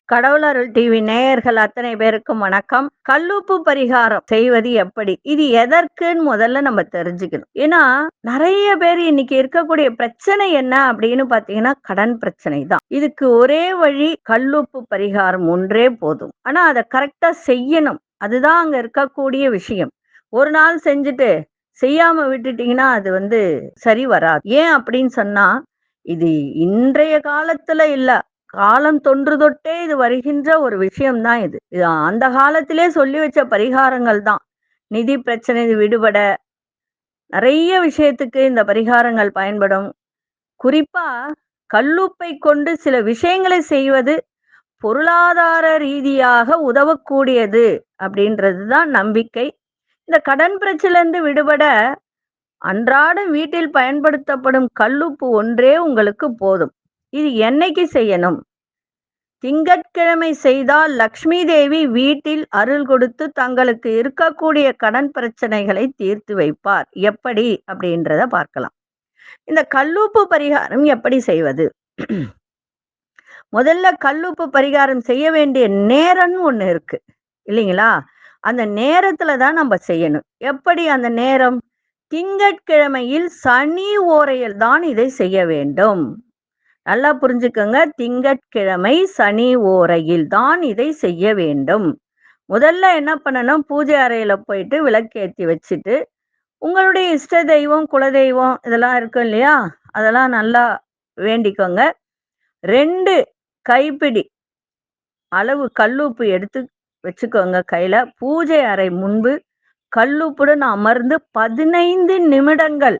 கடவுள் அருள் டிவி நேயர்கள் அத்தனை பேருக்கும் வணக்கம். கல்லுப்பு பரிகாரம் செய்வது எப்படி? இது எதற்குன்னு முதல்ல நம்ம தெரிஞ்சுக்கணும். ஏன்னா, நெறைய பேர் இன்னைக்கு இருக்கக்கூடிய பிரச்சனை என்ன அப்படின்னு பார்த்தீங்கன்னா, கடன் பிரச்சனை தான். இதுக்கு ஒரே வழி கல்லுப்பு பரிகாரம் ஒன்றே போதும். ஆனா, அத கரெக்ட்டா செய்யணும். அதுதான் அங்க இருக்கக்கூடிய விஷயம். ஒரு நாள் செஞ்சுட்டு, செய்யாம விட்டுட்டீங்கன்னா, அது சரி வராது. ஏன் அப்படின்னு சொன்னா, இது இன்றைய காலத்துல இல்ல. காலம் தொன்று தொட்டே இது வருகின்ற ஒரு விஷயம் தான் இது. இது அந்த காலத்திலே சொல்லி வச்ச பரிகாரங்கள் தான். நிதி பிரச்சனை விடுபட நெறைய விஷயத்துக்கு இந்த பரிகாரங்கள் பயன்படும். குறிப்பா கல்லுப்பை கொண்டு சில விஷயங்களை செய்வது பொருளாதார ரீதியாக உதவக்கூடியது அப்படின்றது தான் நம்பிக்கை. இந்த கடன் பிரச்சனையிலிருந்து விடுபட அன்றாடம் வீட்டில் பயன்படுத்தப்படும் கல்லுப்பு ஒன்றே உங்களுக்கு போதும். இது என்னைக்கு செய்யணும்? திங்கட்கிழமை செய்தால் லக்ஷ்மி தேவி வீட்டில் அருள் கொடுத்து தங்களுக்கு இருக்கக்கூடிய கடன் பிரச்சனைகளை தீர்த்து வைப்பார். எப்படி அப்படின்றத பார்க்கலாம். இந்த கல்லுப்பு பரிகாரம் எப்படி செய்வது? முதல்ல கல்லுப்பு பரிகாரம் செய்ய வேண்டிய நேரம்னு ஒண்ணு இருக்கு இல்லைங்களா? அந்த நேரத்துல தான் நம்ம செய்யணும். எப்படி அந்த நேரம்? திங்கட்கிழமையில் சனி ஓரையில் தான் இதை செய்ய வேண்டும். நல்லா புரிஞ்சுக்கங்க. திங்கட்கிழமை சனி ஓரையில் தான் இதை செய்ய வேண்டும். முதல்ல என்ன பண்ணணும்? பூஜை அறையில போயிட்டு விளக்கேத்தி வச்சுட்டு, உங்களுடைய இஷ்ட தெய்வம், குலதெய்வம் இதெல்லாம் இருக்கும் இல்லையா? அதெல்லாம் நல்லா வேண்டிக்கோங்க. 2 கைப்பிடி அளவு கல்லுப்பு எடுத்து வச்சுக்கோங்க கையில. பூஜை அறை முன்பு கல்லுப்புடன் அமர்ந்து 15 நிமிடங்கள்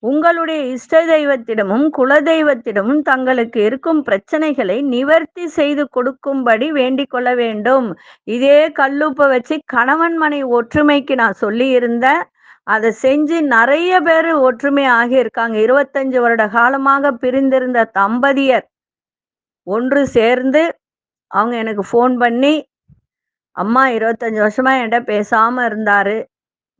உங்களுடைய இஷ்ட தெய்வத்திடமும் குலதெய்வத்திடமும் தங்களுக்கு இருக்கும் பிரச்சனைகளை நிவர்த்தி செய்து கொடுக்கும்படி வேண்டிக் கொள்ள வேண்டும். இதே கல்லுப்பை வச்சு கணவன் மனைவி ஒற்றுமைக்கு நான் சொல்லி இருந்தேன். அதை செஞ்சு நிறைய பேர் ஒற்றுமை ஆகியிருக்காங்க. 25 வருட காலமாக பிரிந்திருந்த தம்பதியர் ஒன்று சேர்ந்து அவங்க எனக்கு ஃபோன் பண்ணி, அம்மா 25 வருஷமா என்கிட்ட பேசாம இருந்தாரு.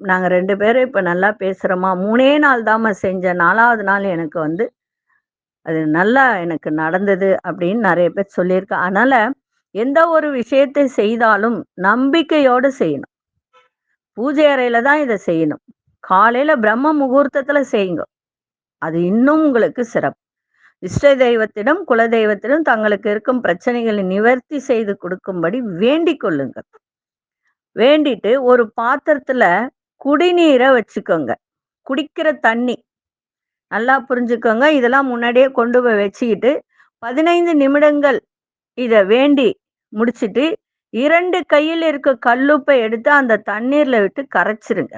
நாங்க 2 பேரும் இப்ப நல்லா பேசுறோம்மா. 3 நாள் தாம்மா செஞ்சேன். 4வது நாள் அது நல்லா எனக்கு நடந்தது அப்படின்னு நெறைய பேர் சொல்லியிருக்காங்க. அதனால எந்த ஒரு விஷயத்தை செய்தாலும் நம்பிக்கையோடு செய்யணும். பூஜை அறையில தான் இத செய்யணும். காலையில பிரம்ம முகூர்த்தத்துல செய்யுங்க. அது இன்னும் உங்களுக்கு சிறப்பு. இஷ்ட தெய்வத்திடம், குலதெய்வத்திடம் தங்களுக்கு இருக்கும் பிரச்சனைகளை நிவர்த்தி செய்து கொடுக்கும்படி வேண்டிக் கொள்ளுங்கள். வேண்டிட்டு ஒரு பாத்திரத்துல குடிநீரை வச்சுக்கோங்க. குடிக்கிற தண்ணி நல்லா புரிஞ்சுக்கோங்க. இதெல்லாம் முன்னாடியே கொண்டு போய் வச்சுக்கிட்டு 15 நிமிடங்கள் இத வேண்டி முடிச்சிட்டு 2 கையில் இருக்க கல்லுப்பை எடுத்து அந்த தண்ணீர்ல விட்டு கரைச்சிருங்க.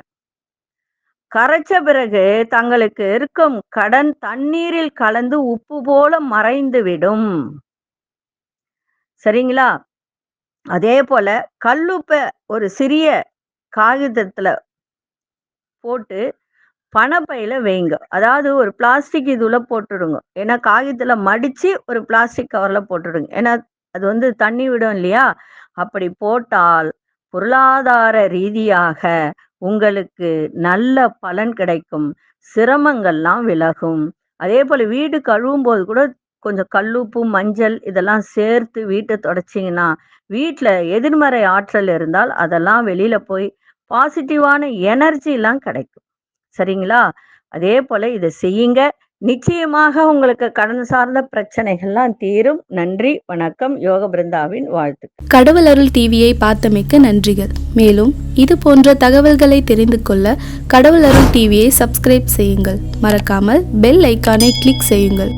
கரைச்ச பிறகு தங்களுக்கு இருக்கும் கடன் தண்ணீரில் கலந்து உப்பு போல மறைந்து விடும். சரிங்களா? அதே போல கல்லுப்பை ஒரு சிறிய காகிதத்துல போட்டு பணப்பையில வைங்க. அதாவது ஒரு பிளாஸ்டிக் இதுல போட்டுடுங்க. ஏன்னா காகிதத்துல மடிச்சு ஒரு பிளாஸ்டிக் கவர்ல போட்டுடுங்க. ஏன்னா அது தண்ணி விடும் இல்லையா? அப்படி போட்டால் பொருளாதார ரீதியாக உங்களுக்கு நல்ல பலன் கிடைக்கும். சிரமங்கள்லாம் விலகும். அதே போல வீடு கழுவும் போது கூட கொஞ்சம் கல்லுப்பு, மஞ்சள் இதெல்லாம் சேர்த்து வீட்டை தொடச்சிங்கன்னா, வீட்டுல எதிர்மறை ஆற்றல் இருந்தால் அதெல்லாம் வெளியில போய் பாசிட்டிவான எனர்ஜிலாம் கிடைக்கும். சரிங்களா? அதே போல இத செய்யுங்க. நிச்சயமாக உங்களுக்கு கடன் சார்ந்த பிரச்சனைகள்லாம் தீரும். நன்றி, வணக்கம். யோக பிருந்தாவின் வாழ்த்துக்கள். கடவுள் அருள் டிவியை பார்த்தமைக்க நன்றிகள். மேலும் இது போன்ற தகவல்களை தெரிந்து கொள்ள கடவுள் அருள் டிவியை சப்ஸ்கிரைப் செய்யுங்கள். மறக்காமல் பெல் ஐக்கானை கிளிக் செய்யுங்கள்.